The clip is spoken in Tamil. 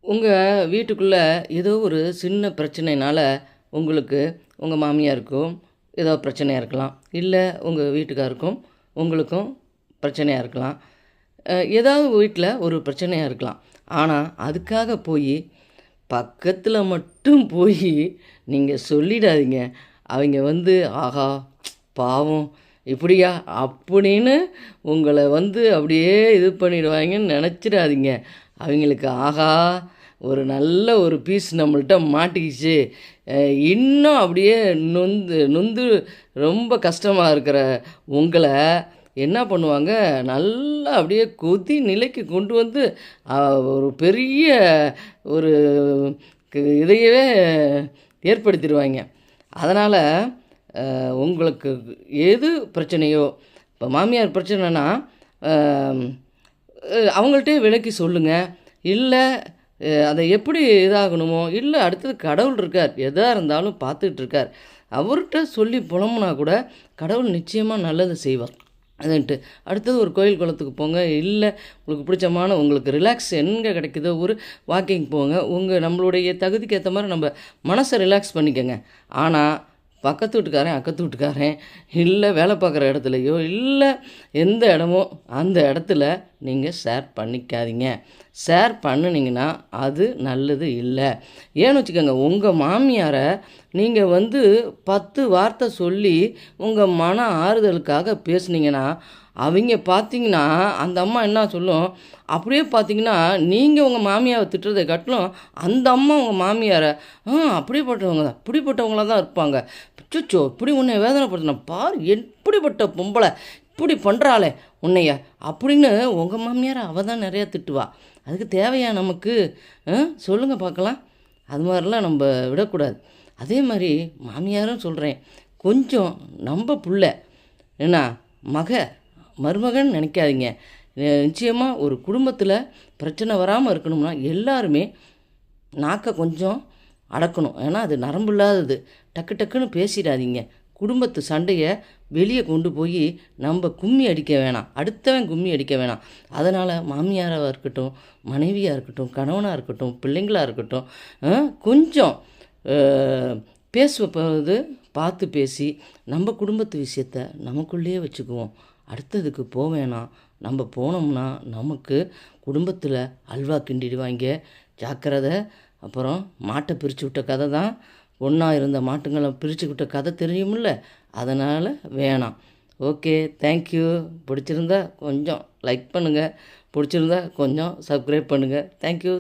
உங்கள் வீட்டுக்குள்ளே ஏதோ ஒரு சின்ன பிரச்சனைனால உங்களுக்கு உங்கள் மாமியாருக்கும் ஏதோ பிரச்சனையாக இருக்கலாம், இல்லை உங்கள் வீட்டுக்காருக்கும் உங்களுக்கும் பிரச்சனையாக இருக்கலாம். ஏதாவது வீட்டில் ஒரு பிரச்சனையாக இருக்கலாம். ஆனால் அதுக்காக போய் பக்கத்தில் மட்டும் போய் நீங்கள் சொல்லிடாதீங்க. அவங்க ஆஹா பாவம் இப்படியா அப்படின்னு உங்களை அப்படியே இது பண்ணிடுவாங்கன்னு நினச்சிடாதீங்க. அவங்களுக்கு ஆஹா ஒரு நல்ல ஒரு பீஸ் நம்மள்ட்ட மாட்டிக்கிச்சு, இன்னும் அப்படியே நொந்து நொந்து ரொம்ப கஷ்டமாக இருக்கிற உங்களை என்ன பண்ணுவாங்க, நல்லா அப்படியே கொதி நிலைக்கு கொண்டு ஒரு பெரிய ஒரு இதையவே ஏற்படுத்திடுவாங்க. அதனால் உங்களுக்கு எது பிரச்சனையோ, இப்போ மாமியார் பிரச்சனைனா அவங்கள்ட்டே விலக்கி சொல்லுங்கள். இல்லை அதை எப்படி இதாகணுமோ, இல்லை அடுத்தது கடவுள் இருக்கார், எதாக இருந்தாலும் பார்த்துட்ருக்கார், அவர்கிட்ட சொல்லி புலம்புனா கூட கடவுள் நிச்சயமாக நல்லது செய்வார். அதுன்ட்டு அடுத்தது ஒரு கோயில் குளத்துக்கு போங்க, இல்லை உங்களுக்கு பிடிச்சமான உங்களுக்கு ரிலாக்ஸ் எங்கே கிடைக்குதோ ஒரு வாக்கிங் போங்க. நம்மளுடைய தகுதிக்கு ஏற்ற மாதிரி நம்ம மனசை ரிலாக்ஸ் பண்ணிக்கோங்க. ஆனால் பக்கத்து வீட்டுக்காரன் அக்கத்து வீட்டுக்காரன் இல்லை வேலை பார்க்குற இடத்துலையோ இல்லை எந்த இடமோ அந்த இடத்துல நீங்கள் ஷேர் பண்ணிக்காதீங்க. ஷேர் பண்ணினீங்கன்னா அது நல்லது இல்லை. ஏன்னு வச்சுக்கோங்க, உங்கள் மாமியாரை நீங்கள் 10 வார்த்தை சொல்லி உங்கள் மன ஆறுதலுக்காக பேசுனீங்கன்னா அவங்க பார்த்தீங்கன்னா அந்த அம்மா என்ன சொல்லும், அப்படியே பார்த்தீங்கன்னா நீங்கள் உங்கள் மாமியாரை திட்டுறதை காட்டிலும் அந்த அம்மா உங்கள் மாமியாரை அப்படிப்பட்டவங்களாக தான் இருப்பாங்க. சுச்சோ இப்படி உன்னை வேதனைப்படுத்தின பார், எப்படிப்பட்ட பொம்பளை இப்படி பண்ணுறாளே உன்னைய அப்படின்னு உங்கள் மாமியாரை அவள் தான் நிறையா திட்டுவா. அதுக்கு தேவையா நமக்கு? சொல்லுங்கள் பார்க்கலாம். அது மாதிரிலாம் நம்ம விடக்கூடாது. அதே மாதிரி மாமியாரும் சொல்கிறேன், கொஞ்சம் நம்ம புள்ள என்ன மருமகன் நினைக்காதீங்க. நிச்சயமாக ஒரு குடும்பத்தில் பிரச்சனை வராமல் இருக்கணும்னா எல்லாருமே நாக்கை கொஞ்சம் அடக்கணும். ஏன்னா அது நரம்பு இல்லாதது. டக்கு டக்குன்னு பேசிடாதீங்க. குடும்பத்து சண்டையை வெளியே கொண்டு போய் நம்ம கும்மி அடிக்க வேணாம், அடுத்தவன் கும்மி அடிக்க வேணாம். அதனால் மாமியாராக இருக்கட்டும், மனைவியாக இருக்கட்டும், கணவனாக இருக்கட்டும், பிள்ளைங்களாக இருக்கட்டும், கொஞ்சம் பேசுவது பார்த்து பேசி நம்ம குடும்பத்து விஷயத்தை நமக்குள்ளேயே வச்சுக்குவோம். அடுத்ததுக்கு வேணாம். நம்ம போனோம்னா நமக்கு குடும்பத்தில் அல்வா கிண்டிடுவாங்க, ஜாக்கிரதை. அப்புறம் மாட்டை பிரித்து விட்ட கதை தான், ஒன்றா இருந்த மாட்டுங்களை பிரித்து விட்ட கதை தெரியுமில்ல, அதனால் வேணாம். Okay, thank you. பிடிச்சிருந்தா கொஞ்சம் லைக் பண்ணுங்கள், பிடிச்சிருந்தா கொஞ்சம் சப்ஸ்கிரைப் பண்ணுங்கள். தேங்க்யூ.